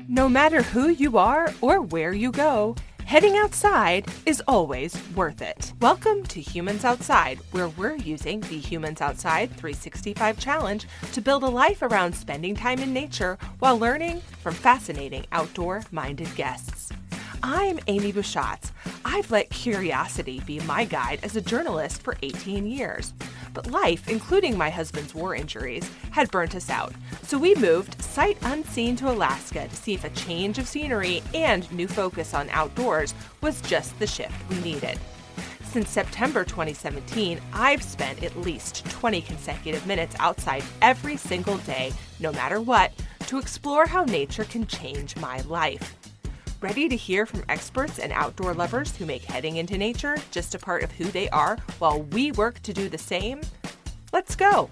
No matter who you are or where you go, heading outside is always worth it. Welcome to Humans Outside, where we're using the Humans Outside 365 Challenge to build a life around spending time in nature while learning from fascinating outdoor-minded guests. I'm Amy Bouchatz. I've let curiosity be my guide as a journalist for 18 years. But life, including my husband's war injuries, had burnt us out. So we moved sight unseen to Alaska to see if a change of scenery and new focus on outdoors was just the shift we needed. Since September 2017, I've spent at least 20 consecutive minutes outside every single day, no matter what, to explore how nature can change my life. Ready to hear from experts and outdoor lovers who make heading into nature just a part of who they are while we work to do the same? Let's go!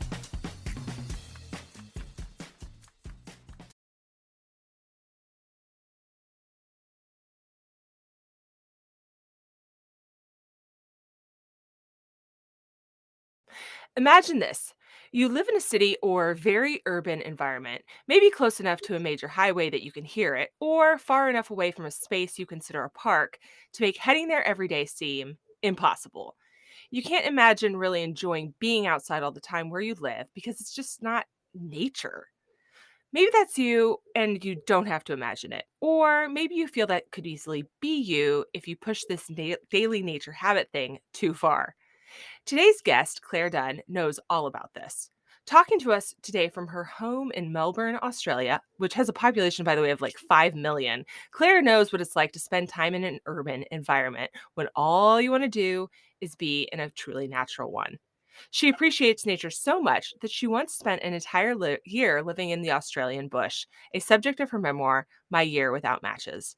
Imagine this. You live in a city or very urban environment, maybe close enough to a major highway that you can hear it, or far enough away from a space you consider a park to make heading there every day seem impossible. You can't imagine really enjoying being outside all the time where you live because it's just not nature. Maybe that's you and you don't have to imagine it. Or maybe you feel that could easily be you if you push this daily nature habit thing too far. Today's guest, Claire Dunn, knows all about this. Talking to us today from her home in Melbourne, Australia, which has a population, by the way, of like 5 million, Claire knows what it's like to spend time in an urban environment when all you want to do is be in a truly natural one. She appreciates nature so much that she once spent an entire year living in the Australian bush, a subject of her memoir, My Year Without Matches.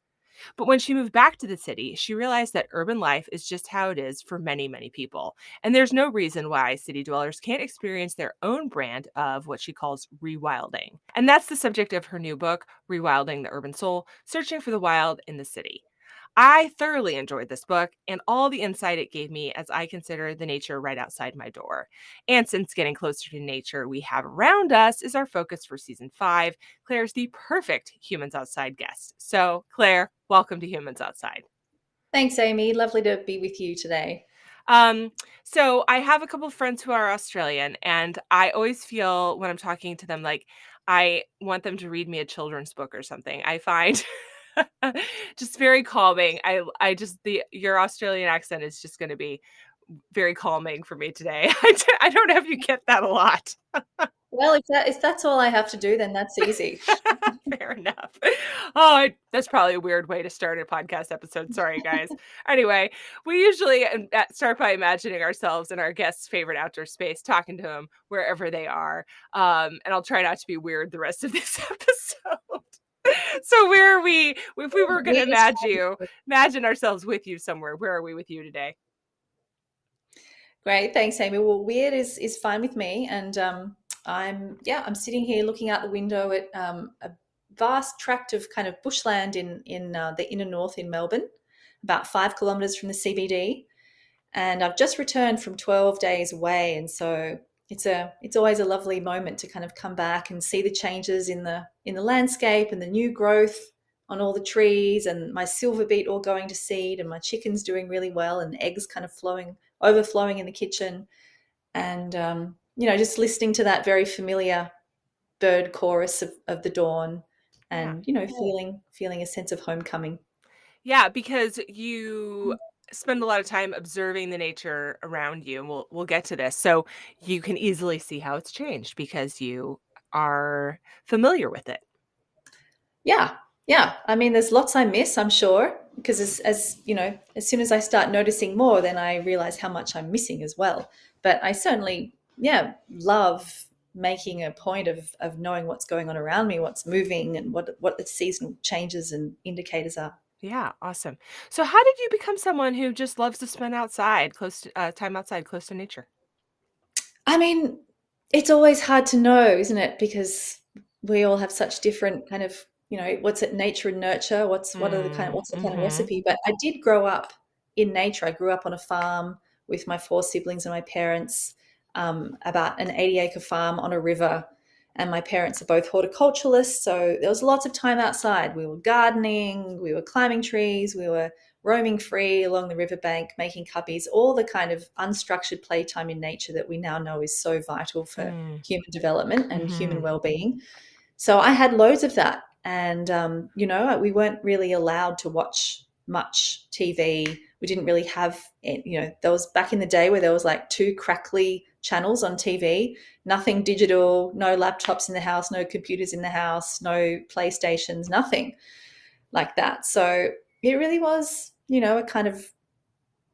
But when she moved back to the city, she realized that urban life is just how it is for many, many people. And there's no reason why city dwellers can't experience their own brand of what she calls rewilding. And that's the subject of her new book, Rewilding the Urban Soul, Searching for the Wild in the City. I thoroughly enjoyed this book and all the insight it gave me as I consider the nature right outside my door. And since getting closer to nature we have around us is our focus for season 5, Claire's the perfect Humans Outside guest. So, Claire, welcome to Humans Outside. Thanks, Amy. Lovely to be with you today. Um, so I have a couple of friends who are Australian, and I always feel when I'm talking to them like I want them to read me a children's book or something. I find just very calming. I just your Australian accent is just going to be very calming for me today. I don't know if you get that a lot. Well, if that's all I have to do, then that's easy. Fair enough. Oh, that's probably a weird way to start a podcast episode. Sorry, guys. Anyway, we usually start by imagining ourselves in our guest's favorite outdoor space, talking to them wherever they are. And I'll try not to be weird the rest of this episode. So where are we? If we were going to imagine ourselves with you somewhere, where are we with you today? Great, thanks, Amy. Well, weird is fine with me, and I'm sitting here looking out the window at a vast tract of kind of bushland in the inner north in Melbourne, about 5 kilometres from the CBD, and I've just returned from 12 days away, and so it's always a lovely moment to kind of come back and see the changes in the landscape and the new growth on all the trees, and my silver beet all going to seed, and my chickens doing really well, and eggs kind of overflowing in the kitchen, and just listening to that very familiar bird chorus of the dawn, and feeling a sense of homecoming. Yeah, because you spend a lot of time observing the nature around you, and we'll get to this. So you can easily see how it's changed because you are familiar with it. Yeah. I mean, there's lots I miss, I'm sure, because as soon as I start noticing more, then I realize how much I'm missing as well. But I certainly, love making a point of knowing what's going on around me, what's moving, and what the seasonal changes and indicators are. Yeah, awesome. So how did you become someone who just loves to spend time outside, close to nature? I mean, it's always hard to know, isn't it? Because we all have such different kind of, what's it, nature and nurture? What's the kind of Mm-hmm. recipe? But I did grow up in nature. I grew up on a farm with my 4 siblings and my parents, about an 80-acre farm on a river. and my parents are both horticulturalists, so there was lots of time outside. We were gardening, we were climbing trees, we were roaming free along the riverbank, making cubbies, all the kind of unstructured playtime in nature that we now know is so vital for Mm. human development and human Mhm. well-being. So I had loads of that. And, we weren't really allowed to watch much TV. We didn't really have, there was back in the day where there was like two crackly channels on TV, nothing digital, no laptops in the house, no computers in the house, no PlayStations, nothing like that. So it really was, a kind of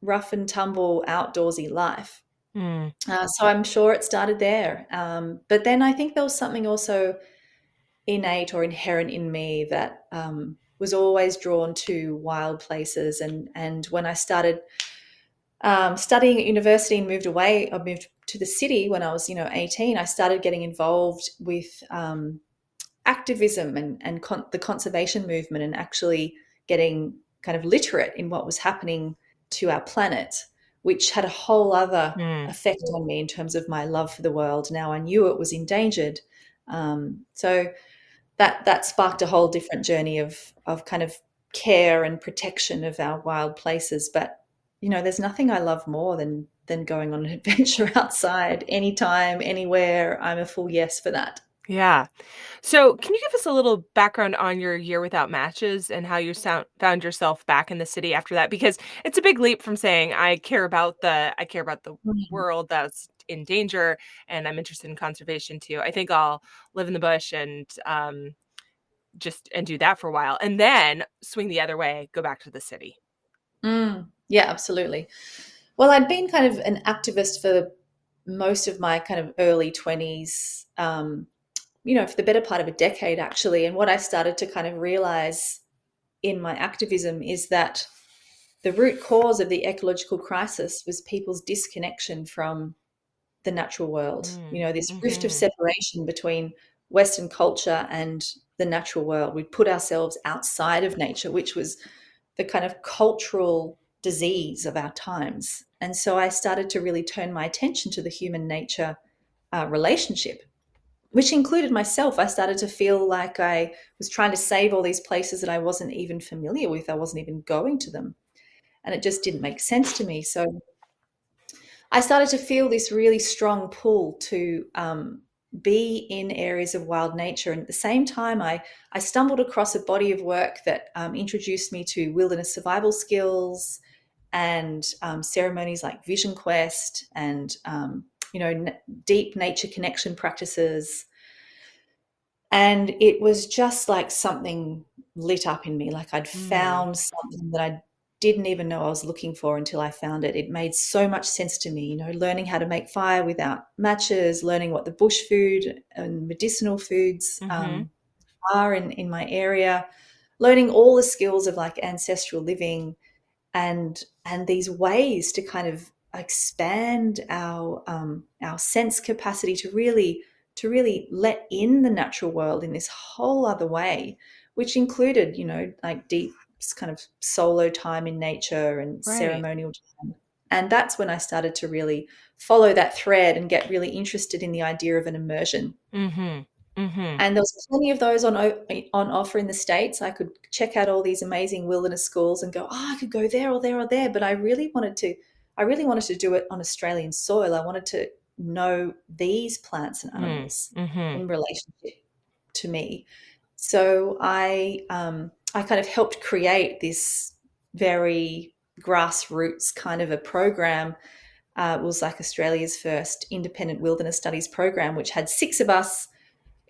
rough and tumble outdoorsy life. Mm. So I'm sure it started there. But then I think there was something also innate or inherent in me that was always drawn to wild places. And when I started studying at university and I moved to the city when I was, 18, I started getting involved with activism and the conservation movement, and actually getting kind of literate in what was happening to our planet, which had a whole other Mm. effect on me in terms of my love for the world. Now I knew it was endangered. So that sparked a whole different journey of kind of care and protection of our wild places. But there's nothing I love more than going on an adventure outside anytime, anywhere. I'm a full yes for that. Yeah. So, can you give us a little background on your year without matches and how you found yourself back in the city after that? Because it's a big leap from saying I care about the Mm. world that's in danger and I'm interested in conservation too. I think I'll live in the bush and just and do that for a while and then swing the other way, go back to the city. Yeah, absolutely. Well, I'd been kind of an activist for most of my kind of early 20s, for the better part of a decade, actually. And what I started to kind of realize in my activism is that the root cause of the ecological crisis was people's disconnection from the natural world. Mm. This rift of Mhm. separation between Western culture and the natural world. We put ourselves outside of nature, which was the kind of cultural disease of our times. And so I started to really turn my attention to the human nature relationship, which included myself. I started to feel like I was trying to save all these places that I wasn't even familiar with. I wasn't even going to them. And it just didn't make sense to me. So I started to feel this really strong pull to be in areas of wild nature. And at the same time, I stumbled across a body of work that introduced me to wilderness survival skills and ceremonies like Vision Quest and, deep nature connection practices. And it was just like something lit up in me, like I'd Mm. found something that I didn't even know I was looking for until I found it. It made so much sense to me, learning how to make fire without matches, learning what the bush food and medicinal foods Mhm. are in my area, learning all the skills of like ancestral living, and these ways to kind of expand our sense capacity to really let in the natural world in this whole other way, which included like deep kind of solo time in nature and Right. ceremonial time. And that's when I started to really follow that thread and get really interested in the idea of an immersion. Mhm. Mhm. And there was plenty of those on offer in the States. I could check out all these amazing wilderness schools and go, oh, I could go there or there or there. But I really wanted to do it on Australian soil. I wanted to know these plants and Mm. animals Mhm. in relationship to me. So I kind of helped create this very grassroots kind of a program. It was like Australia's first independent wilderness studies program, which had six of us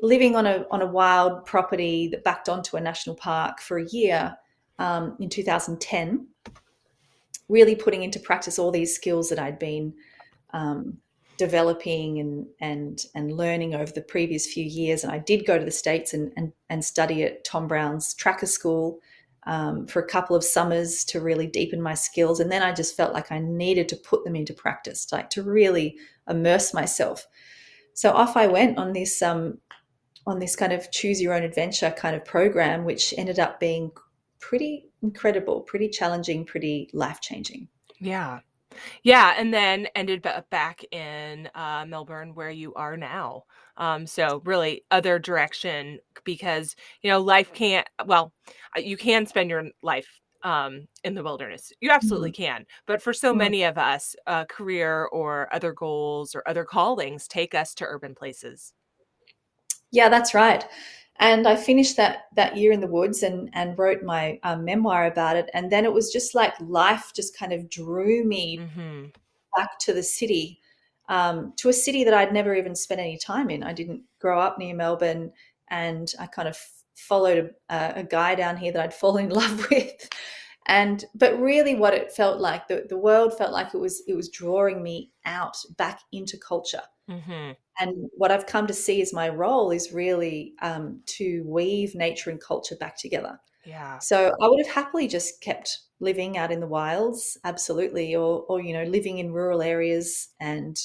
living on a wild property that backed onto a national park for a year in 2010, really putting into practice all these skills that I'd been um, developing and learning over the previous few years. And I did go to the States and study at Tom Brown's Tracker School for a couple of summers to really deepen my skills. And then I just felt like I needed to put them into practice, like to really immerse myself. So off I went on this kind of choose your own adventure kind of program, which ended up being pretty incredible, pretty challenging, pretty life changing. Yeah. Yeah, and then ended back in Melbourne where you are now. So really other direction because life can't. Well, you can spend your life in the wilderness. You absolutely Mm. can. But for so Mm. many of us, career or other goals or other callings take us to urban places. Yeah, that's right. And I finished that year in the woods and wrote my memoir about it. And then it was just like life just kind of drew me Hmm. back to a city that I'd never even spent any time in. I didn't grow up near Melbourne, and I kind of followed a guy down here that I'd fallen in love with. And but really, what it felt like, the world felt like it was drawing me out back into culture. Hmm. And what I've come to see as my role is really to weave nature and culture back together. Yeah. So I would have happily just kept living out in the wilds, absolutely, or living in rural areas and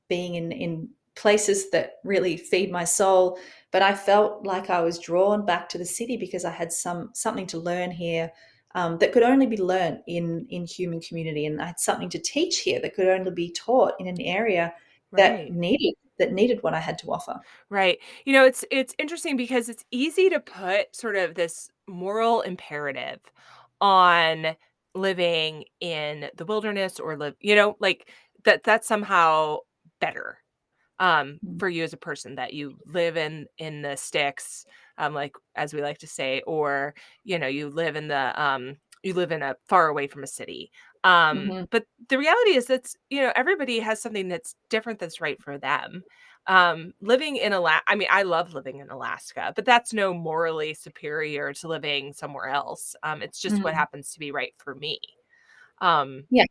being in places that really feed my soul. But I felt like I was drawn back to the city because I had something to learn here, that could only be learned in human community, and I had something to teach here that could only be taught in an area that Right. needed what I had to offer. Right. It's interesting because it's easy to put sort of this moral imperative on living in the wilderness or like that's somehow better Mm. for you as a person that you live in the sticks, like as we like to say, or you live in a far away from a city. Mhm. But the reality is everybody has something that's different that's right for them. Living in Alaska, I mean, I love living in Alaska, but that's no morally superior to living somewhere else. It's just what Mhm. happens to be right for me. Um, Yeah.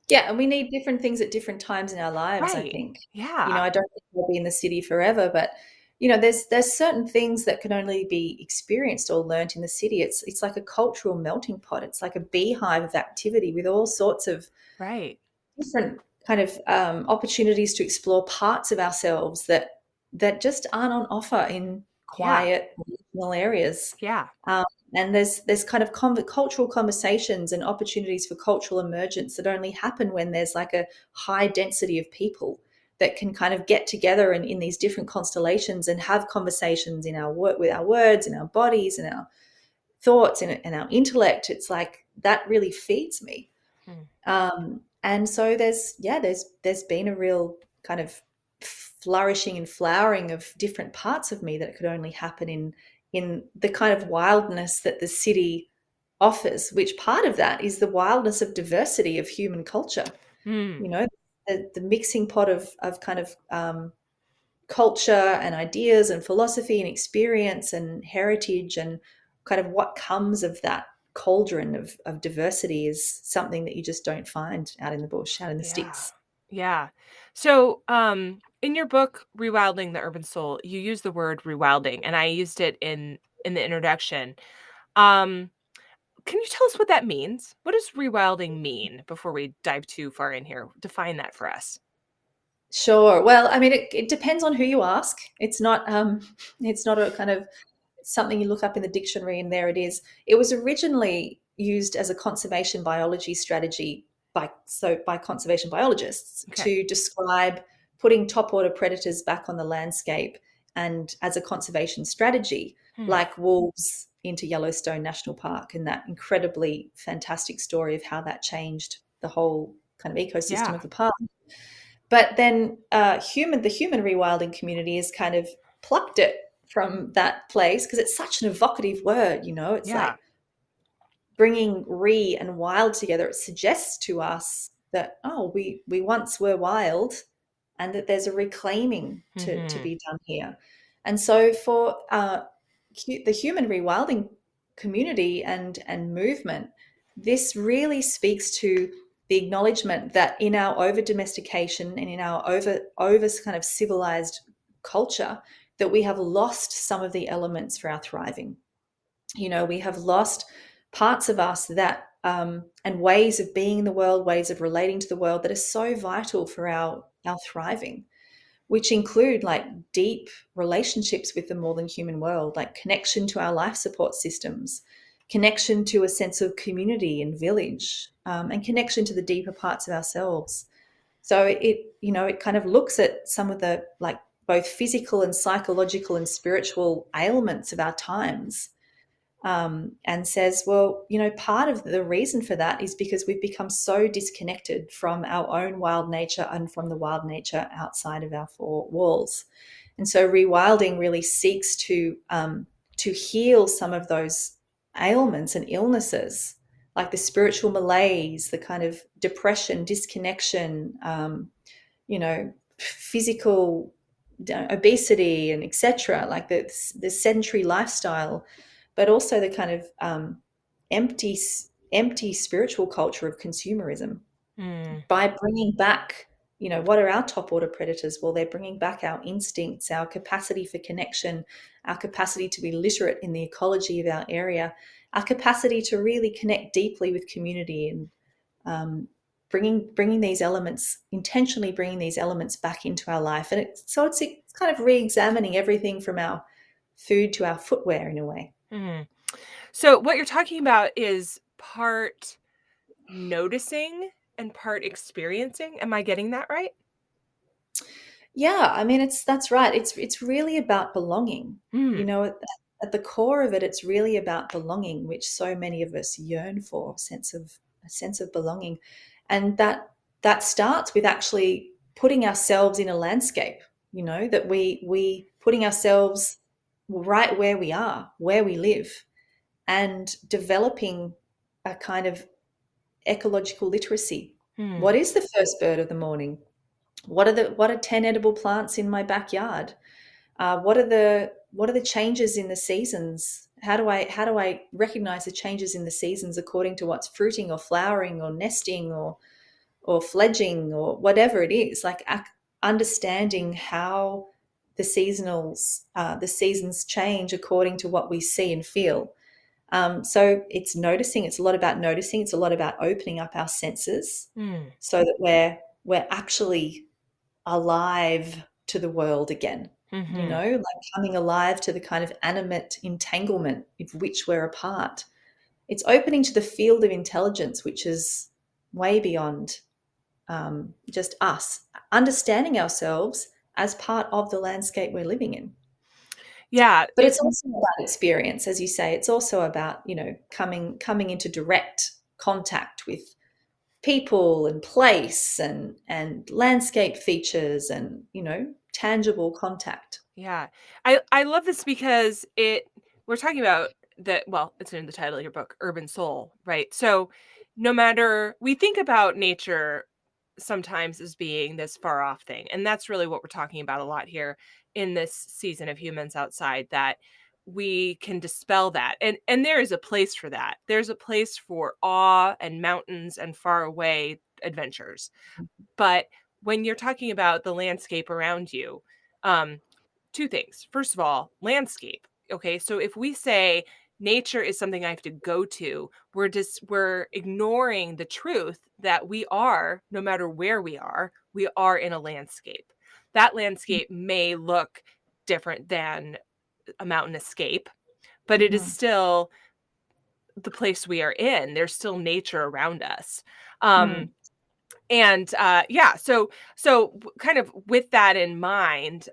Yeah, and we need different things at different times in our lives, I right. think. Yeah. I don't think we'll be in the city forever, but there's certain things that can only be experienced or learnt in the city. It's like a cultural melting pot. It's like a beehive of activity with all sorts of Right. different kind of opportunities to explore parts of ourselves that just aren't on offer in Yeah. quiet regional areas. Yeah. Um, and there's kind of cultural conversations and opportunities for cultural emergence that only happen when there's like a high density of people that can kind of get together in these different constellations and have conversations in our work with our words, in our bodies, and our thoughts, and our intellect. It's like that really feeds me. Hmm. And so there's been a real kind of flourishing and flowering of different parts of me that could only happen in the kind of wildness that the city offers, which part of that is the wildness of diversity of human culture. Hmm. You know, the mixing pot of kind of culture and ideas and philosophy and experience and heritage, and kind of what comes of that cauldron of diversity is something that you just don't find out in the bush, out in the Yeah. sticks. Yeah. So, in your book, Rewilding the Urban Soul, you use the word rewilding, and I used it in the introduction. Um, can you tell us what that means? What does rewilding mean before we dive too far in here? Define that for us. Sure. Well, I mean, it depends on who you ask. It's not a kind of something you look up in the dictionary and there it is. It was originally used as a conservation biology strategy by conservation biologists Okay. to describe putting top order predators back on the landscape, and as a conservation strategy, Hmm. like wolves into Yellowstone National Park, and that incredibly fantastic story of how that changed the whole kind of ecosystem Yeah. of the park. But then the human rewilding community has kind of plucked it from that place because it's such an evocative word. It's Yeah. like bringing re and wild together. It suggests to us that, oh, we once were wild, and that there's a reclaiming to Hmm. be done here. And so for the human rewilding community and movement, this really speaks to the acknowledgement that in our over domestication and in our over kind of civilized culture, that we have lost some of the elements for our thriving. We have lost parts of us that and ways of being in the world, ways of relating to the world that are so vital for our thriving, which include like deep relationships with the more than human world, like connection to our life support systems, connection to a sense of community and village, and connection to the deeper parts of ourselves. So it kind of looks at some of the, like, both physical and psychological and spiritual ailments of our times, and says, well, part of the reason for that is because we've become so disconnected from our own wild nature and from the wild nature outside of our four walls. And so rewilding really seeks to heal some of those ailments and illnesses, like the spiritual malaise, the kind of depression, disconnection, physical obesity, and etc., like the sedentary lifestyle, but also the kind of empty empty spiritual culture of consumerism. Mm. By bringing back, what are our top order predators? Well, they're bringing back our instincts, our capacity for connection, our capacity to be literate in the ecology of our area, our capacity to really connect deeply with community, and bringing these elements, intentionally bringing these elements back into our life. And it's kind of re-examining everything from our food to our footwear in a way. Mm. So what you're talking about is part noticing and part experiencing. Am I getting that right? Yeah, I mean, that's right. It's really about belonging. You Mm. know, at the core of it, it's really about belonging, which so many of us yearn for, a sense of belonging. And that starts with actually putting ourselves in a landscape, that we putting ourselves right where we are, where we live, and developing a kind of ecological literacy. What Mm. is the first bird of the morning? What are 10 edible plants in my backyard? What are the changes in the seasons? How do I recognize the changes in the seasons according to what's fruiting or flowering or nesting or fledging or whatever it is? Like, understanding how the seasons change according to what we see and feel. So it's noticing. It's a lot about noticing. It's a lot about opening up our senses Mm. so that we're actually alive to the world again, Mhm. like coming alive to the kind of animate entanglement of which we're a part. It's opening to the field of intelligence, which is way beyond just us, understanding ourselves as part of the landscape we're living in. Yeah, But it's also about experience, as you say. It's also about, coming into direct contact with people and place and landscape features and, tangible contact. yeah. I love this because we're talking about that, well, it's in the title of your book, Urban Soul, right? So no matter we think about nature sometimes as being this far off thing, and that's really what we're talking about a lot here in this season of Humans Outside, that we can dispel that. And there is a place for that. There's a place for awe and mountains and far away adventures. But when you're talking about the landscape around you, um, two things. First of all, landscape. Okay, so if we say nature is something I have to go to, we're ignoring the truth that we are, no matter where we are in a landscape. That landscape may look different than a mountain escape, but it is Mhm. still the place we are in. There's still nature around us. Mm. Um, and yeah, kind of with that in mind,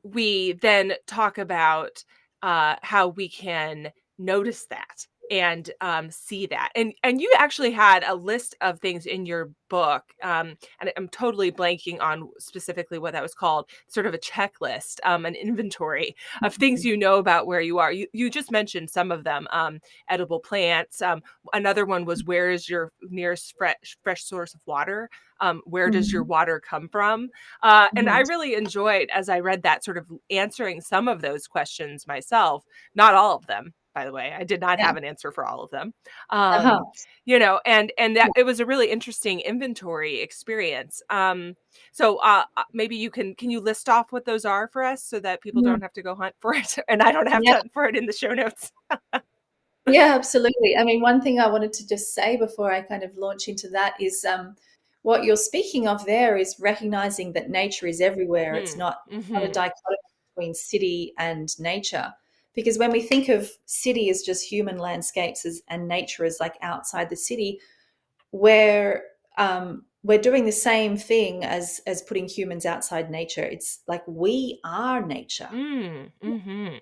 we then talk about how we can notice that and see that. And you actually had a list of things in your book, and I'm totally blanking on specifically what that was called, sort of a checklist, an inventory of things you know about where you are. You just mentioned some of them, edible plants. Another one was, where is your nearest fresh source of water? Where does your Mhm. water come from? And I Mhm. really enjoyed, as I read that, sort of answering some of those questions myself. Not all of them, by the way. I did not Yeah. have an answer for all of them. Uh-huh. And that Yeah. it was a really interesting inventory experience. So maybe can you list off what those are for us so that people Mm. don't have to go hunt for it, and I don't have to Yeah. hunt for it in the show notes. Yeah, absolutely. I mean, one thing I wanted to just say before I kind of launch into that is, what you're speaking of there is recognizing that nature is everywhere. It's Hmm. not a Mm-hmm. dichotomy between city and nature. Because when we think of city as just human landscapes and nature as like outside the city, we're doing the same thing as putting humans outside nature. It's like we are nature. Mm-hmm.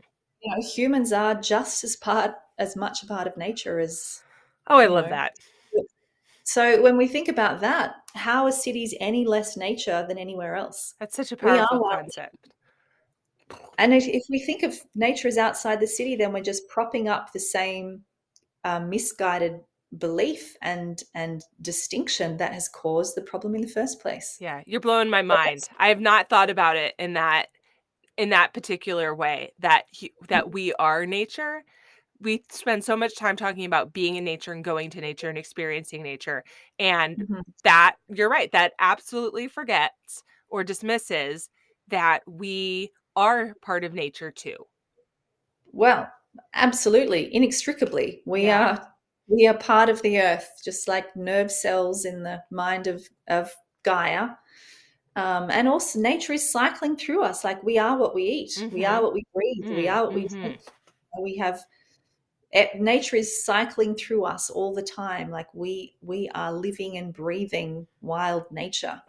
Humans are just as much a part of nature as, Oh, I you love know. that. So when we think about that, how are cities any less nature than anywhere else? That's such a We are powerful wild. concept. And if we think of nature as outside the city, then we're just propping up the same misguided belief and distinction that has caused the problem in the first place. Yeah, you're blowing my mind. I have not thought about it in that particular way, that we are nature. We spend so much time talking about being in nature and going to nature and experiencing nature, and Mhm. that you're right, that absolutely forgets or dismisses that we are part of nature too. Well, absolutely, inextricably. Yeah. We are part of the earth, just like nerve cells in the mind of Gaia. And also, nature is cycling through us. Like we are what we eat, we are Mhm. what we breathe, we are what we Mhm. think. We have nature is cycling through us all the time. Like we are living and breathing wild nature.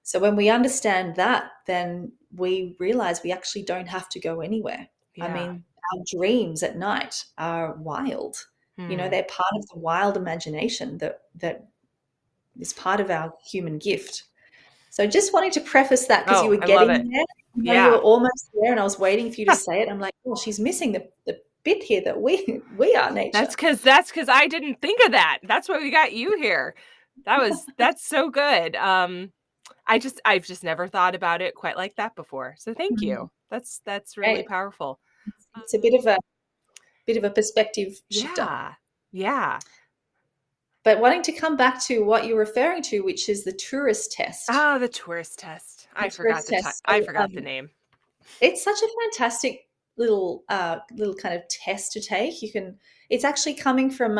So when we understand that, then we realize we actually don't have to go anywhere. I Yeah. mean, our dreams at night are wild. Hmm. They're part of the wild imagination that is part of our human gift. So just wanting to preface that because you Oh, were I love it. getting there, you were Yeah. almost there, and I was waiting for you to say it. I'm like, oh, she's missing the bit here that we are nature. That's because I didn't think of that. That's why we got you here. That's so good. I've just never thought about it quite like that before. So thank Mhm. you. That's really Right. powerful. It's a bit of a perspective shifter. Yeah. Yeah. But wanting to come back to what you're referring to, which is the tourist test. Ah, the tourist test. The tourist test. I So, forgot the name. it's such a fantastic little kind of test to take. It's actually coming from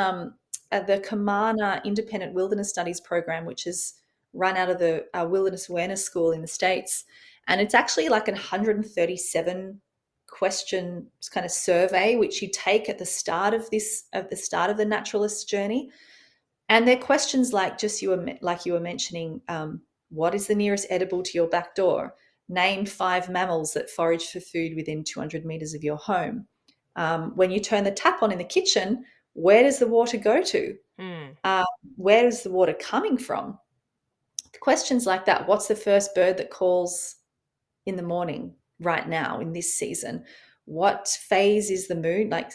the Kamana Independent Wilderness Studies program, which is run out of the Wilderness Awareness School in the States, and it's actually like 137 question kind of survey which you take at the start of the naturalist journey. And they're questions like just like you were mentioning, what is the nearest edible to your back door? Name 5 mammals that forage for food within 200 meters of your home. When you turn the tap on in the kitchen, where does the water go to? Hmm. Uh, where is the water coming from? Questions like that. What's the first bird that calls in the morning right now in this season? What phase is the moon? Like,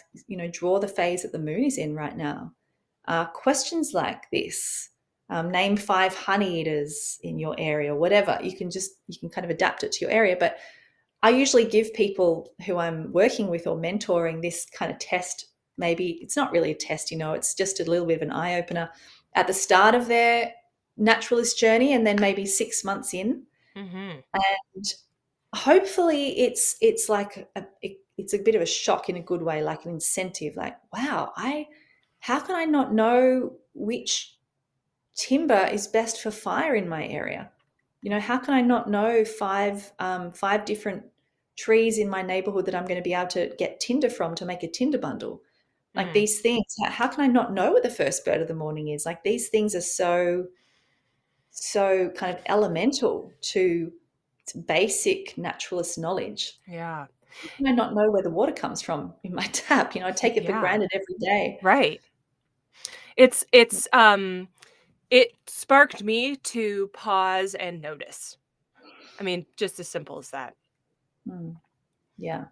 draw the phase that the moon is in right now. Questions like this. Name 5 honey eaters in your area, whatever. You can kind of adapt it to your area. But I usually give people who I'm working with or mentoring this kind of test. Maybe it's not really a test, it's just a little bit of an eye opener at the start of their naturalist journey, and then maybe 6 months in. Mhm. And hopefully it's like it's a bit of a shock in a good way, like an incentive, like, wow, how can I not know which timber is best for fire in my area? How can I not know five different trees in my neighborhood that I'm going to be able to get tinder from to make a tinder bundle? Like Mm. these things, how can I not know what the first bird of the morning is? Like these things are so kind of elemental to basic naturalist knowledge. Yeah. How can I not know where the water comes from in my tap? I take it for Yeah. granted every day. Right. It's it sparked me to pause and notice. I mean, just as simple as that. Mm, yeah.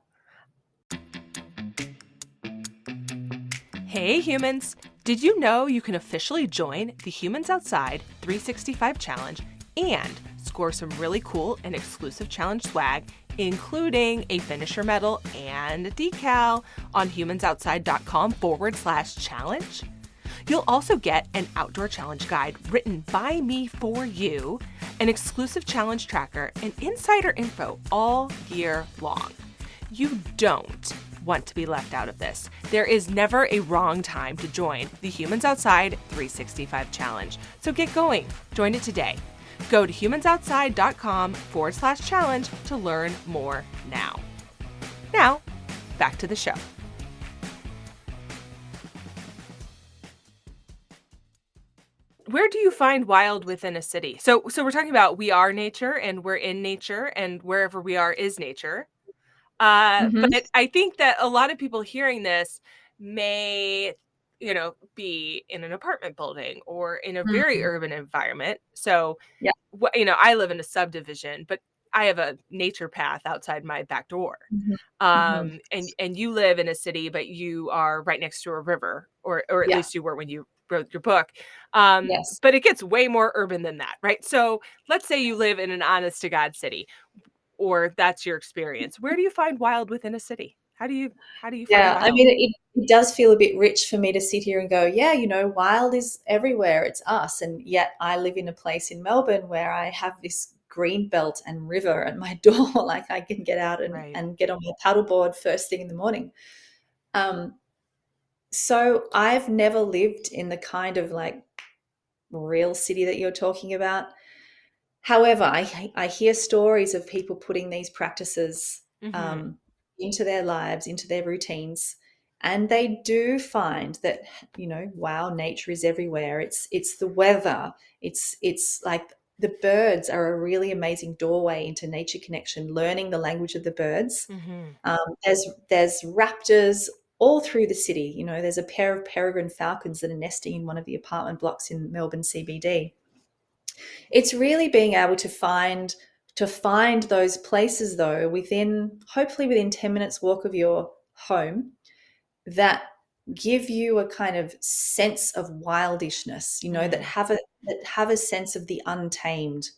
Hey humans! Did you know you can officially join the Humans Outside 365 Challenge and score some really cool and exclusive challenge swag, including a finisher medal and a decal on humansoutside.com/challenge? You'll also get an outdoor challenge guide written by me for you, an exclusive challenge tracker, and insider info all year long. You don't want to be left out of this. There is never a wrong time to join the Humans Outside 365 Challenge. So get going. Join it today. Go to humansoutside.com/challenge to learn more now. Now, back to the show. you find wild within a city? So we're talking about we are nature and we're in nature and wherever we are is nature. Hmm. But I think that a lot of people hearing this may, be in an apartment building or in a very Mm. urban environment. So, Yeah. I live in a subdivision, but I have a nature path outside my back door. Hmm. Hmm. And you live in a city, but you are right next to a river, or at Yeah. least you were when you wrote your book. Yes. But it gets way more urban than that, right? So let's say you live in an honest to God city, or that's your experience. Where do you find wild within a city? How do you find Yeah, I wild? mean, it does feel a bit rich for me to sit here and go, yeah, wild is everywhere. It's us. And yet I live in a place in Melbourne where I have this green belt and river at my door. Like I can get out and, Right. and get on my paddleboard first thing in the morning. Um, so I've never lived in the kind of like real city that you're talking about. However, I hear stories of people putting these practices Mhm. um, into their lives, into their routines, and they do find that wow, nature is everywhere. It's the weather. It's like the birds are a really amazing doorway into nature connection. Learning the language of the birds. Mhm. There's raptors all through the city. There's a pair of peregrine falcons that are nesting in one of the apartment blocks in Melbourne CBD. It's really being able to find those places though within, hopefully within 10 minutes walk of your home, that give you a kind of sense of wildishness, that Mm. have a sense of the untamed,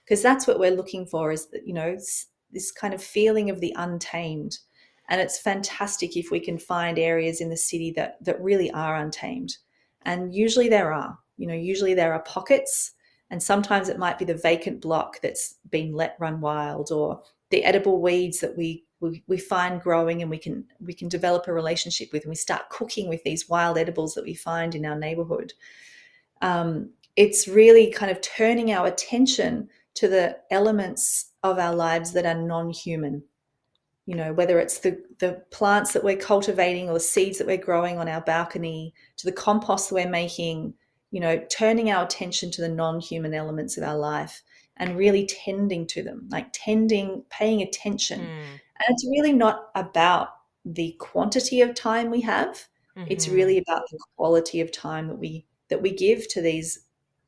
because that's what we're looking for, is that this kind of feeling of the untamed. And it's fantastic if we can find areas in the city that really are untamed. And usually there are pockets, and sometimes it might be the vacant block that's been let run wild, or the edible weeds that we find growing, and we can develop a relationship with, and we start cooking with these wild edibles that we find in our neighborhood. It's really kind of turning our attention to the elements of our lives that are non-human. Whether it's the plants that we're cultivating or the seeds that we're growing on our balcony, to the compost that we're making, turning our attention to the non-human elements of our life and really tending to them, like paying attention. Mm. And it's really not about the quantity of time we have. It's really Mhm. about the quality of time that we give to these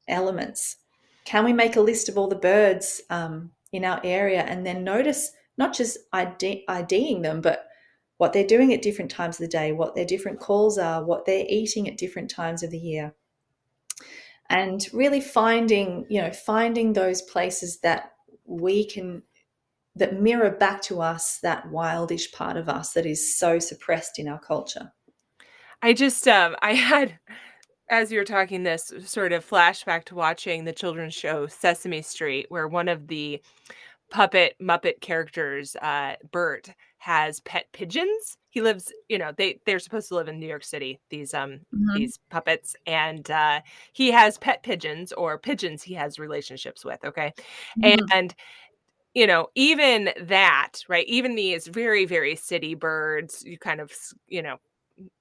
elements. Can we make a list of all the birds in our area, and then notice not just IDing them, but what they're doing at different times of the day, what their different calls are, what they're eating at different times of the year, and really finding those places that mirror back to us that wildish part of us that is so suppressed in our culture. I had, as you were talking this, sort of flashback to watching the children's show Sesame Street, where one of the puppet Muppet characters, Bert, has pet pigeons. He lives, they're supposed to live in New York City, Mhm. these puppets, and he has pet pigeons, or pigeons he has relationships with, okay? Mhm. And even that, right? Even these very, very city birds, you kind of,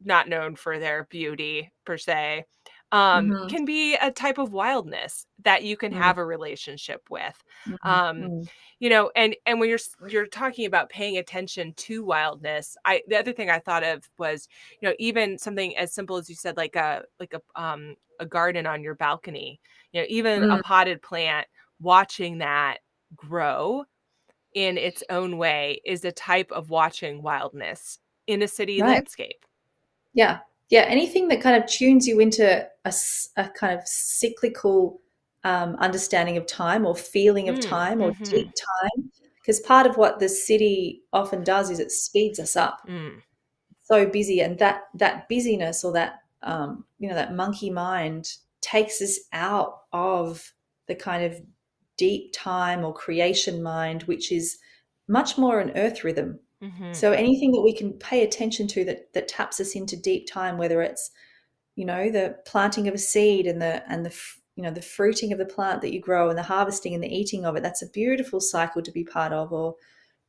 not known for their beauty per se, Mhm. can be a type of wildness that you can Mm. have a relationship with. Mhm. Um, Mm. and when you're talking about paying attention to wildness, the other thing I thought of was, even something as simple as you said, like a garden on your balcony, even a Mm. potted plant, watching that grow in its own way is a type of watching wildness in a city Right. landscape. Yeah. Yeah. Anything that kind of tunes you into a kind of cyclical understanding of time, or feeling of Mm, time, or deep mhm, time. Because part of what the city often does is it speeds us up. mm, So busy, and that busyness, or that monkey mind takes us out of the kind of deep time or creation mind, which is much more an earth rhythm. mhm, So anything that we can pay attention to that taps us into deep time, whether it's the planting of a seed, and the fruiting of the plant that you grow, and the harvesting and the eating of it, that's a beautiful cycle to be part of. Or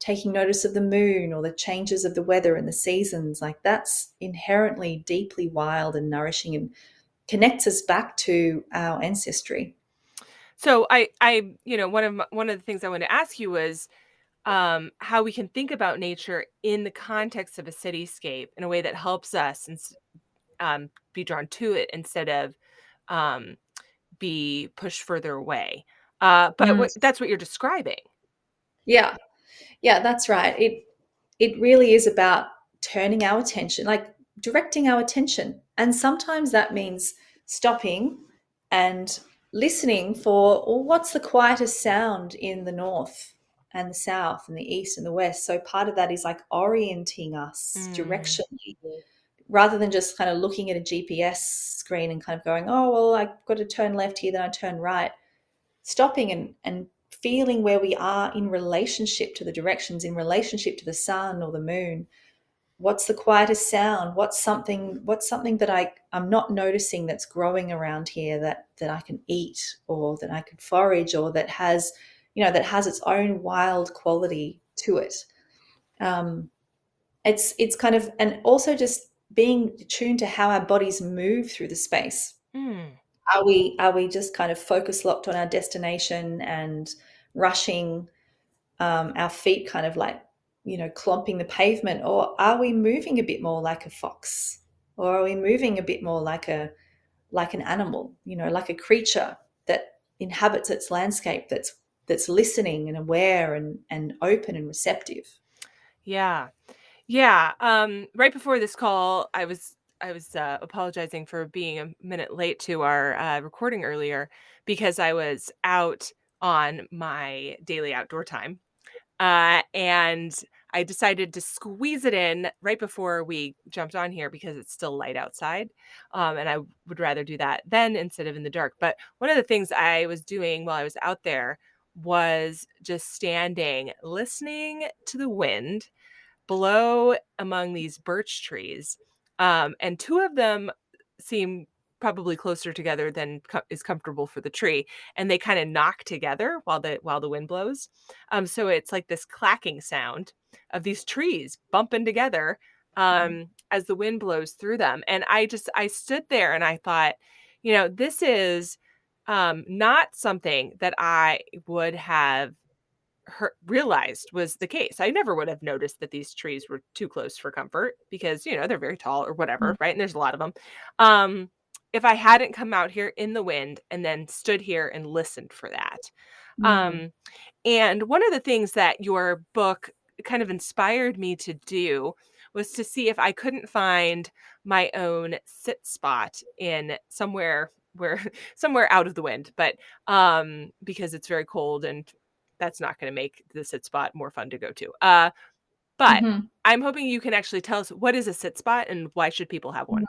taking notice of the moon, or the changes of the weather and the seasons, like that's inherently deeply wild and nourishing. And connects us back to our ancestry. So one of the things I wanted to ask you was how we can think about nature in the context of a cityscape in a way that helps us be drawn to it instead of um, be pushed further away. But Mm. that's what you're describing. Yeah, yeah, that's right. It really is about turning our attention, like directing our attention. And sometimes that means stopping and listening for, well, what's the quietest sound in the north and the south and the east and the west. So part of that is like orienting us Mm, directionally rather than just kind of looking at a GPS screen and kind of going, oh, well, I've got to turn left here, then I turn right. Stopping and feeling where we are in relationship to the directions, in relationship to the sun or the moon. What's the quietest sound? What's something that I'm not noticing that's growing around here that I can eat or that I could forage or that has its own wild quality to it. Um, it's kind of, and also just being tuned to how our bodies move through the space. mm. Are we just kind of focus locked on our destination and rushing, our feet kind of like, clomping the pavement, or are we moving a bit more like a fox, or are we moving a bit more like an animal, like a creature that inhabits its landscape, that's listening and aware and open and receptive. Yeah. Yeah. Right before this call, I was apologizing for being a minute late to our recording earlier because I was out on my daily outdoor time. And I decided to squeeze it in right before we jumped on here because it's still light outside. And I would rather do that then instead of in the dark. But one of the things I was doing while I was out there was just standing, listening to the wind blow among these birch trees. And two of them seem probably closer together than is comfortable for the tree, and they kind of knock together while the wind blows. So it's like this clacking sound of these trees bumping together as the wind blows through them. And I stood there and I thought, this is not something that I would have realized was the case. I never would have noticed that these trees were too close for comfort because, they're very tall or whatever, right? And there's a lot of them. Um, if I hadn't come out here in the wind and then stood here and listened for that. Mm. Um, and one of the things that your book kind of inspired me to do was to see if I couldn't find my own sit spot in somewhere where somewhere out of the wind, but because it's very cold and that's not going to make the sit spot more fun to go to. But Mhm. I'm hoping you can actually tell us what is a sit spot and why should people have one?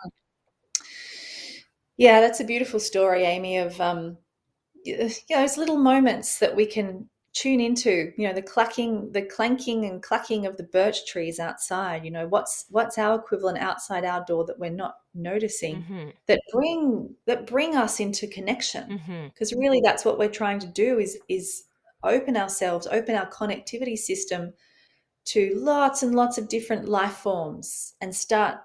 Yeah, that's a beautiful story, Amy, of those little moments that we can tune into, the clanking and clacking of the birch trees outside. What's our equivalent outside our door that we're not noticing, Mhm. that bring us into connection. Mhm. Because really that's what we're trying to do is open our connectivity system to lots and lots of different life forms, and start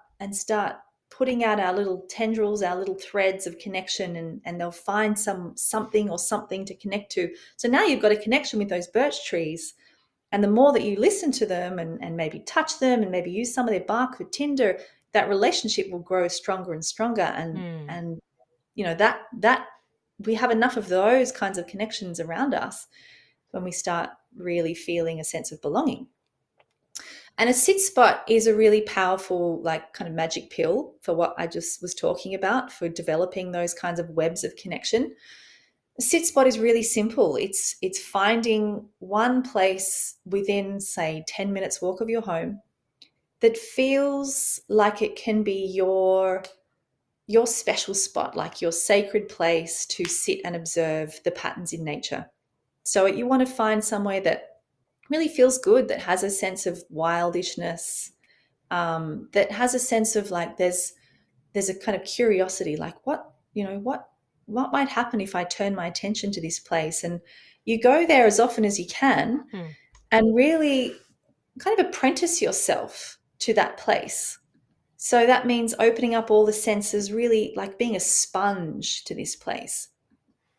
putting out our little tendrils, our little threads of connection, and they'll find something or something to connect to. So now you've got a connection with those birch trees. And the more that you listen to them and maybe touch them and maybe use some of their bark for tinder, that relationship will grow stronger and stronger. And Mm. and that we have enough of those kinds of connections around us when we start really feeling a sense of belonging. And a sit spot is a really powerful, like, kind of magic pill for what I just was talking about, for developing those kinds of webs of connection. A sit spot is really simple. It's finding one place within, say, 10 minutes walk of your home that feels like it can be your special spot, like your sacred place to sit and observe the patterns in nature. So you want to find somewhere that really feels good, that has a sense of wildishness, that has a sense of, like, there's a kind of curiosity, like, what might happen if I turn my attention to this place. And you go there as often as you can Hmm. and really kind of apprentice yourself to that place. So that means opening up all the senses, really like being a sponge to this place.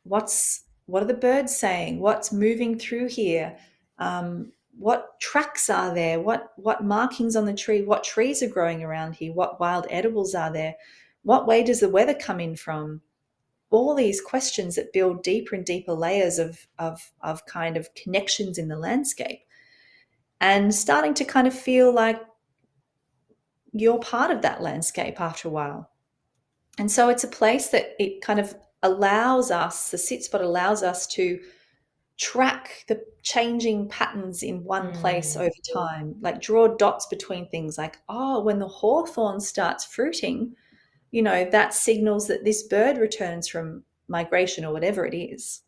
What are the birds saying? What's moving through here? What tracks are there? What markings on the tree? What trees are growing around here? What wild edibles are there? What way does the weather come in from? All these questions that build deeper and deeper layers of kind of connections in the landscape, and starting to kind of feel like you're part of that landscape after a while. And so it's a place that it kind of allows us, the sit spot allows us to track the changing patterns in one place Mm. over time, like draw dots between things like, oh, when the hawthorn starts fruiting, that signals that this bird returns from migration or whatever it is.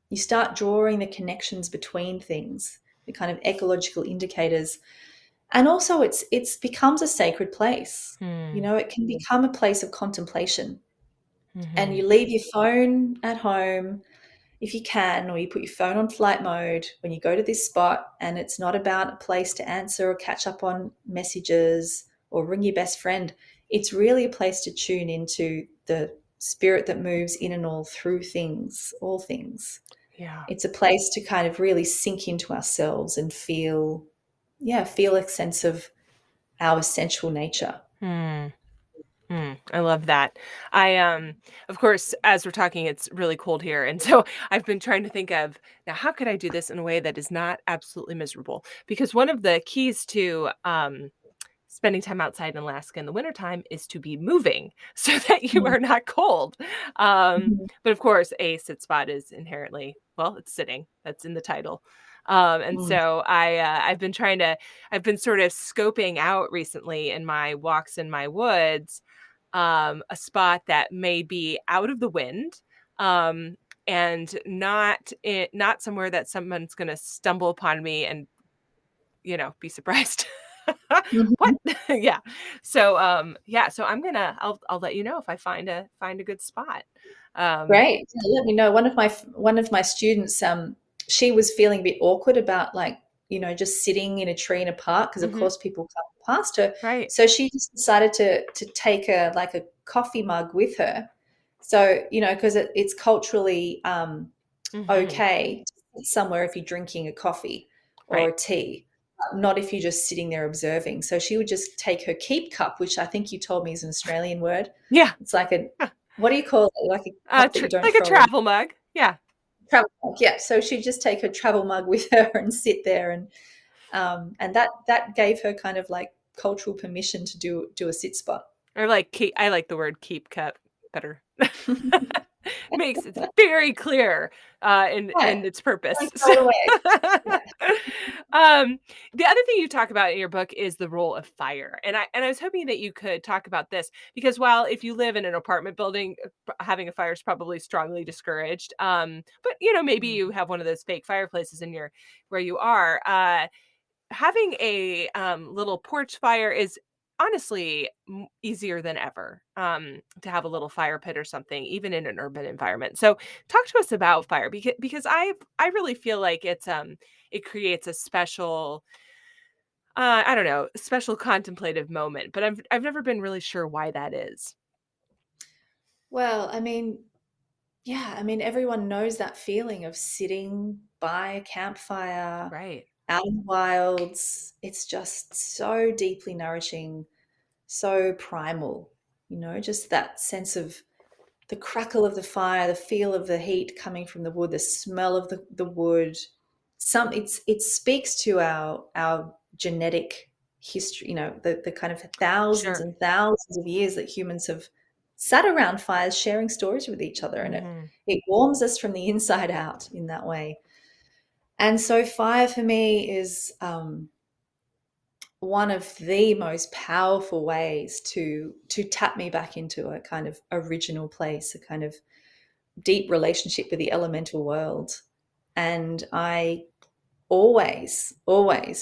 You start drawing the connections between things, the kind of ecological indicators. And also it's becomes a sacred place. Mm. It can become a place of contemplation. And Mhm. you leave your phone at home if you can, or you put your phone on flight mode when you go to this spot, and it's not about a place to answer or catch up on messages or ring your best friend. It's really a place to tune into the spirit that moves in and all through things, all things. Yeah. It's a place to kind of really sink into ourselves and feel, yeah, feel a sense of our essential nature. Mm. Mm, I love that. Of course, as we're talking, it's really cold here, and so I've been trying to think of now how could I do this in a way that is not absolutely miserable? Because one of the keys to spending time outside in Alaska in the wintertime is to be moving so that you Mm. are not cold. Um, Mhm. but of course, a sit spot is inherently, well, it's sitting. That's in the title. And Mm. so I've been sort of scoping out recently in my walks in my woods, a spot that may be out of the wind, um, and not somewhere that someone's going to stumble upon me and be surprised. What? Mhm. Yeah. So, yeah, so I'll let you know if I find a good spot. Um, Great. Yeah, let me know. One of my students, she was feeling a bit awkward about, like, just sitting in a tree in a park because of mhm, course people come past her. right. So she just decided to take a coffee mug with her. So, because it's culturally Mhm, okay to sit somewhere if you're drinking a coffee or right. a tea, not if you're just sitting there observing. So she would just take her keep cup, which I think you told me is an Australian word. Yeah. It's like a, Huh. what do you call it? Like a cup that Tr you don't like a throw away. travel mug. Yeah. Travel mug, yeah. So she'd just take her travel mug with her and sit there, and that gave her kind of like cultural permission to do a sit spot. Or like I like the word keep cup better. Makes it's very clear, Right. in its purpose. Don't throw it away. Yeah. Um, the other thing you talk about in your book is the role of fire, and I was hoping that you could talk about this because while if you live in an apartment building, having a fire is probably strongly discouraged. But maybe Mm. you have one of those fake fireplaces in your where you are. Having a little porch fire is honestly easier than ever, to have a little fire pit or something even in an urban environment. So talk to us about fire because I really feel like it creates a special I don't know, special contemplative moment, but I've never been really sure why that is. Well, everyone knows that feeling of sitting by a campfire Right. out in the wilds. It's just so deeply nourishing, so primal, just that sense of the crackle of the fire, the feel of the heat coming from the wood, the smell of the wood. It speaks to our genetic history, the kind of thousands Sure. and thousands of years that humans have sat around fires sharing stories with each other, and it Mhm. it warms us from the inside out in that way. And so fire for me is one of the most powerful ways to tap me back into a kind of original place, a kind of deep relationship with the elemental world. And I always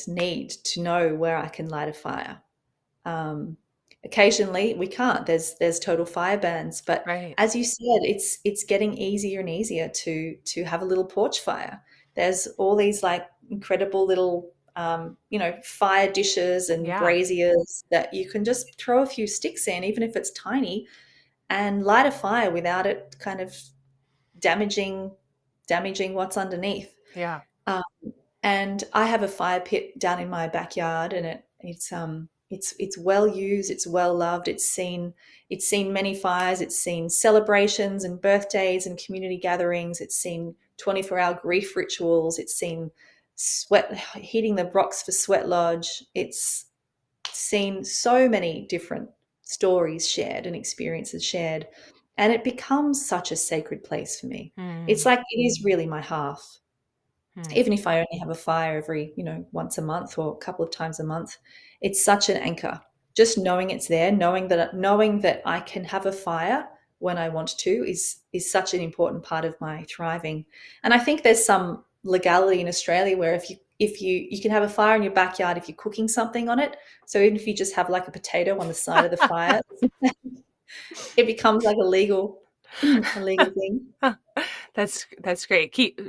need to know where I can light a fire. Um, Occasionally we can't. There's total fire bans, but Right. as you said, it's getting easier and easier to have a little porch fire. There's all these like incredible little fire dishes and Yeah. braziers that you can just throw a few sticks in, even if it's tiny, and light a fire without it kind of damaging what's underneath. Yeah. Um, and I have a fire pit down in my backyard, and it's well used, it's well loved. It's seen many fires, it's seen celebrations and birthdays and community gatherings. It's seen 24-hour grief rituals. It's seen sweat heating the rocks for sweat lodge. It's seen so many different stories shared and experiences shared, and it becomes such a sacred place for me. It's Hmm. like it is really my hearth, Hmm. even if I only have a fire every, once a month or a couple of times a month. It's such an anchor. Just knowing it's there, knowing that I can have a fire when I want to is such an important part of my thriving. And I think there's some legality in Australia where if you can have a fire in your backyard if you're cooking something on it. So even if you just have like a potato on the side of the fire, it becomes like a legal a legal thing. That's great. Keep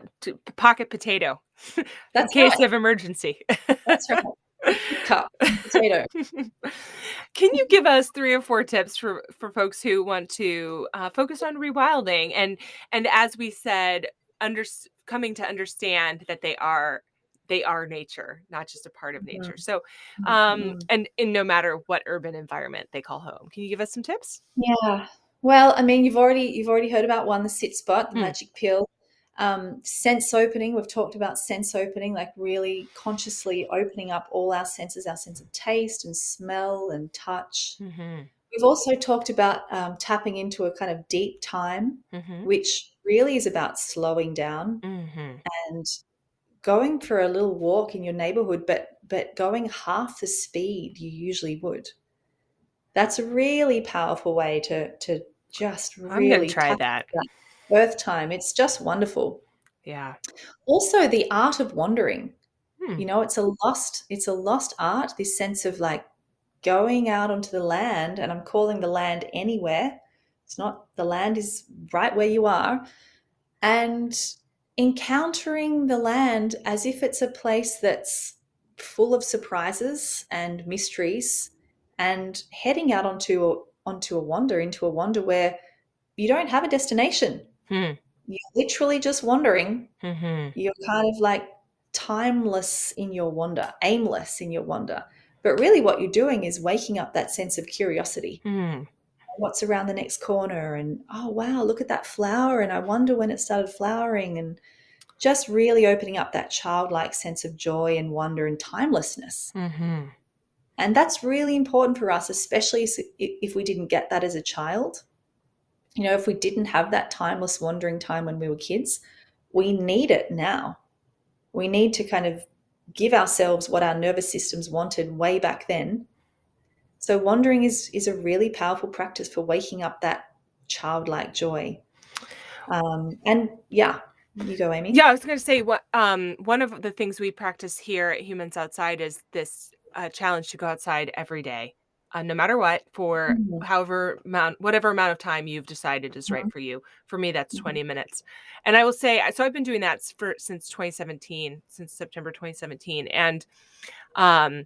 pocket potato in That's case right. of emergency. That's right. Picnic cup, potato. Can you give us 3 or 4 tips for folks who want to, focus on rewilding and as we said, coming to understand that they are nature, not just a part of nature. Mhm. So, Mhm. and in no matter what urban environment they call home. Can you give us some tips? Yeah. Well, I mean, you've already heard about one, the sit spot, the Hmm. magic pill. Sense opening. We've talked about sense opening, like really consciously opening up all our senses, our sense of taste and smell and touch. Mhm. We've also talked about tapping into a kind of deep time, Mhm. which really is about slowing down Mhm. and going for a little walk in your neighborhood, but going half the speed you usually would. That's a really powerful way to just I'm gonna really try tap that. into that earth time. It's just wonderful. Yeah. Also, the art of wandering. Hmm. It's a lost art, this sense of like going out onto the land, and I'm calling the land anywhere. It's not the land is right where you are, and encountering the land as if it's a place that's full of surprises and mysteries, and heading out onto a wander, into a wander where you don't have a destination. Hmm. You're literally just wandering. Mhm. You're kind of like timeless in your wander, aimless in your wander. But really, what you're doing is waking up that sense of curiosity. Hmm. What's around the next corner? And oh, wow, look at that flower. And I wonder when it started flowering. And just really opening up that childlike sense of joy and wonder and timelessness. Mhm. And that's really important for us, especially if we didn't get that as a child. If we didn't have that timeless wandering time when we were kids, we need it now. We need to kind of give ourselves what our nervous systems wanted way back then. So wandering is a really powerful practice for waking up that childlike joy. And yeah, you go, Amy. Yeah, I was gonna say what one of the things we practice here at Humans Outside is this challenge to go outside every day, no matter what, for Mhm, whatever amount of time you've decided is right mhm, for you. For me, that's mhm, 20 minutes. And I will say, so I've been doing that since 2017, since September 2017. And um,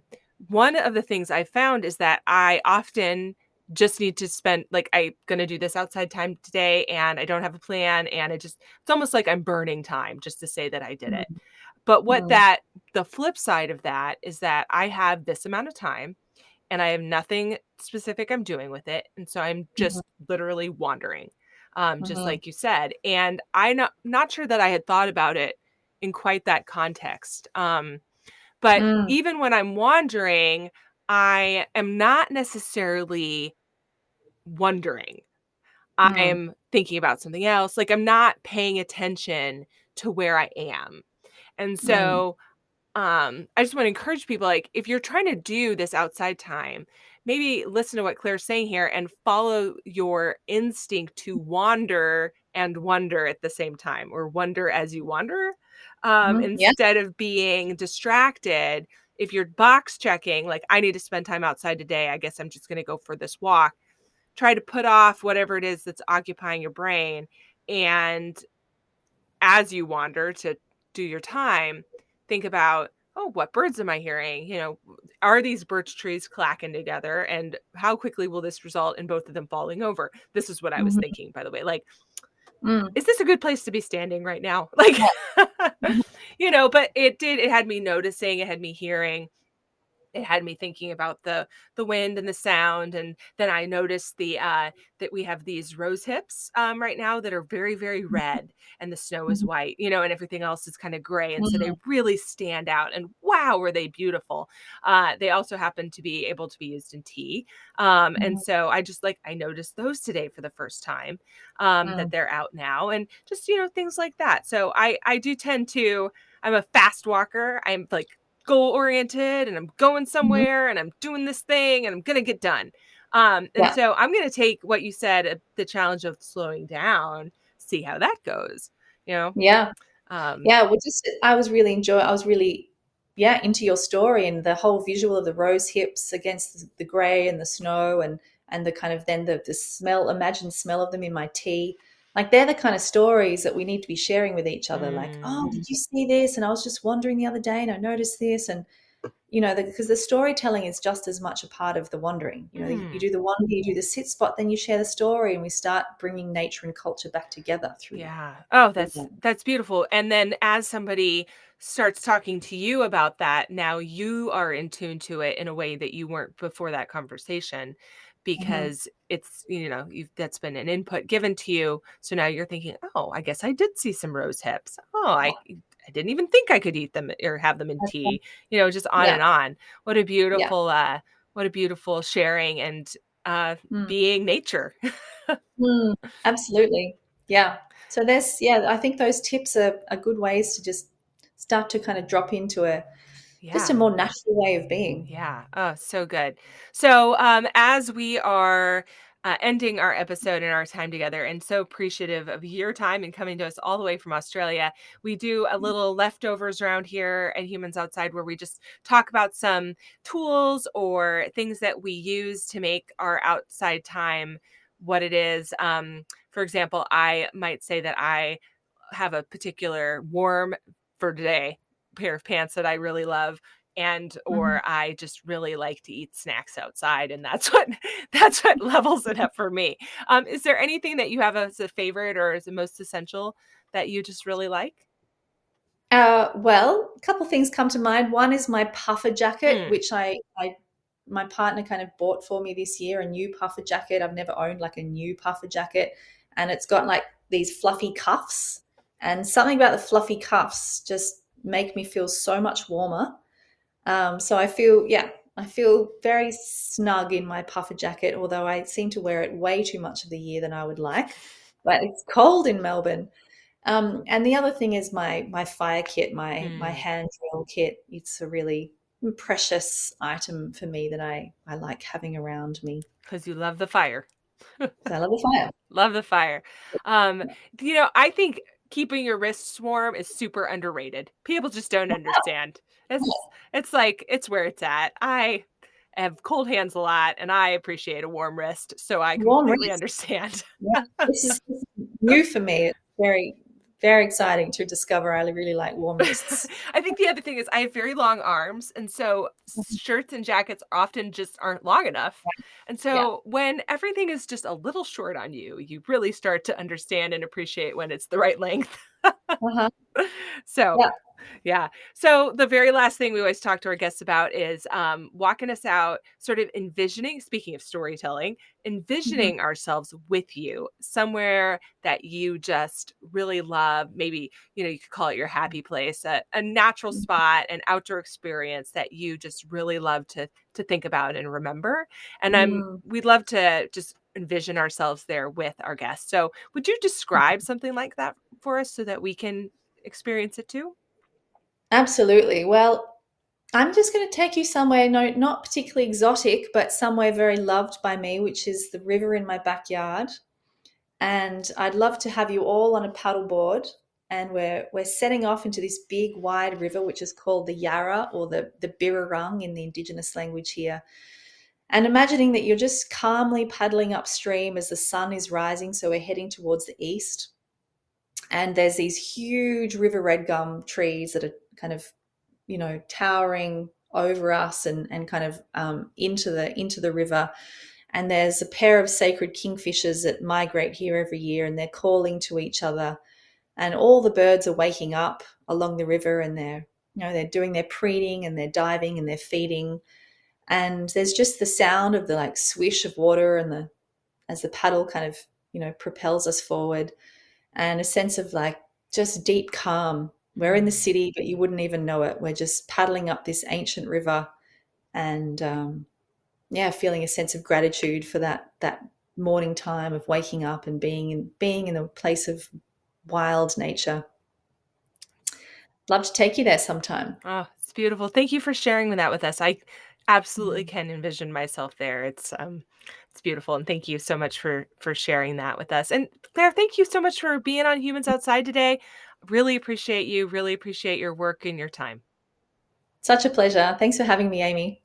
one of the things I found is that I often just need to spend like I'm gonna do this outside time today and I don't have a plan and it's almost like I'm burning time just to say that I did it. mhm, But mhm, the flip side of that is that I have this amount of time and I have nothing specific I'm doing with it. And so I'm mhm, just literally wandering, just mhm, like you said. And I'm not sure that I had thought about it in quite that context. But mm, even when I'm wandering, I am not necessarily wondering. mm, I'm thinking about something else. Like I'm not paying attention to where I am. And mm, so I just want to encourage people like if you're trying to do this outside time, maybe listen to what Claire's saying here and follow your instinct to wander and wonder at the same time or wonder as you wander mhm. Yeah. instead of being distracted. If you're box checking, like I need to spend time outside today, I guess I'm just going to go for this walk. Try to put off whatever it is that's occupying your brain. And as you wander to do your time, think about, oh, what birds am I hearing? Are these birch trees clacking together? And how quickly will this result in both of them falling over? This is what I was Mhm. thinking, by the way. Like, Mm. is this a good place to be standing right now? Like, Yeah. Mhm. but it had me noticing, it had me hearing, it had me thinking about the wind and the sound. And then I noticed that we have these rose hips right now that are very, very red, and the snow is Mhm. white, and everything else is kind of gray, and so they Mm. really stand out. And wow, were they beautiful. They also happen to be able to be used in tea, and Mhm. so I noticed those today for the first time, that Mm. they're out now, and just things like that. So I do tend to, I'm a fast walker. I'm like goal oriented, and I'm going Mhm. somewhere, and I'm doing this thing, and I'm going to get done. And Yeah. so I'm going to take what you said, the challenge of slowing down, see how that goes, you know? Yeah. Um, Yeah, well, just I was really, yeah, into your story and the whole visual of the rose hips against the gray and the snow and the kind of then the smell, imagined smell of them in my tea. Like they're the kind of stories that we need to be sharing with each other. Like, mm, oh, did you see this? And I was just wandering the other day and I noticed this. And because the storytelling is just as much a part of the wandering. You mm. do the wander, you do the sit spot, then you share the story, and we start bringing nature and culture back together through. Yeah. Oh, through that's that. that's beautiful. And then as somebody starts talking to you about that, now you are in tune to it in a way that you weren't before that conversation, Mhm. because that's been an input given to you. So now you're thinking, "Oh, I guess I did see some rose hips. Oh, I didn't even think I could eat them or have them in tea." Just on Yeah, and on. What a yeah. beautiful sharing and Mm. being nature. Mm, absolutely. Yeah. So I think those tips are good ways to just start to kind of drop into just a Yeah. more natural way of being. Yeah. Oh, so good. So, as we are ending our episode and our time together, and so appreciative of your time and coming to us all the way from Australia, we do a little leftovers around here at Humans Outside where we just talk about some tools or things that we use to make our outside time what it is. For example, I might say that I have a particular warm for today pair of pants that I really love, and Mhm. or I just really like to eat snacks outside, and that's what that's what levels it up for me. Is there anything that you have as a favorite or as the most essential that you just really like? Well, a couple things come to mind. One is my puffer jacket, Mm, which my partner kind of bought for me this year, a new puffer jacket. I've never owned like a new puffer jacket, and it's got like these fluffy cuffs, and something about the fluffy cuffs just make me feel so much warmer. So I feel very snug in my puffer jacket, although I seem to wear it way too much of the year than I would like. But it's cold in Melbourne. And the other thing is my fire kit, my mm, hand drill kit. It's a really precious item for me that I like having around me. 'cause you love the fire. So I love a fire. Love the fire. Um, I think keeping your wrists warm is super underrated. People just don't understand. It's like it's where it's at. I have cold hands a lot, and I appreciate a warm wrist, so I Warm completely wrist. understand. Yeah, this is new for me. It's very, very exciting to discover I really like warm wrists. I think the other thing is I have very long arms, and so shirts and jackets often just aren't long enough. And Yeah. so when everything is just a little short on you, you really start to understand and appreciate when it's the right length. Uh-huh. So Yeah. yeah. So the very last thing we always talk to our guests about is walking us out, sort of envisioning, speaking of storytelling, Mhm. envisioning ourselves with you somewhere that you just really love. Maybe, you could call it your happy place, a natural spot, an outdoor experience that you just really love to think about and remember. And Mm. we'd love to just envision ourselves there with our guests. So would you describe something like that for us so that we can experience it too? Absolutely. Well, I'm just going to take you somewhere, no, not particularly exotic, but somewhere very loved by me, which is the river in my backyard. And I'd love to have you all on a paddleboard, and we're setting off into this big wide river, which is called the Yarra or the Birrarung in the Indigenous language here. And imagining that you're just calmly paddling upstream as the sun is rising, so we're heading towards the east. And there's these huge river red gum trees that are kind of towering over us and kind of into the river. And there's a pair of sacred kingfishers that migrate here every year, and they're calling to each other. And all the birds are waking up along the river, and they're doing their preening and they're diving and they're feeding. And there's just the sound of the like swish of water and as the paddle kind of propels us forward, and a sense of like just deep calm. We're in the Mm. city, but you wouldn't even know it. We're just paddling up this ancient river, and feeling a sense of gratitude for that morning time of waking up and being in a place of wild nature. Love to take you there sometime. Oh, it's beautiful. Thank you for sharing that with us. I absolutely Mm. can envision myself there. It's beautiful, and thank you so much for sharing that with us. And Claire, thank you so much for being on Humans Outside today. Really appreciate you. Really appreciate your work and your time. Such a pleasure. Thanks for having me, Amy.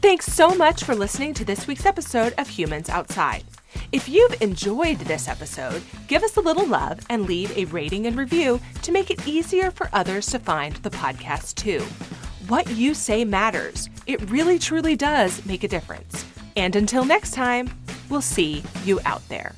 Thanks so much for listening to this week's episode of Humans Outside. If you've enjoyed this episode, give us a little love and leave a rating and review to make it easier for others to find the podcast too. What you say matters. It really truly does make a difference. And until next time, we'll see you out there.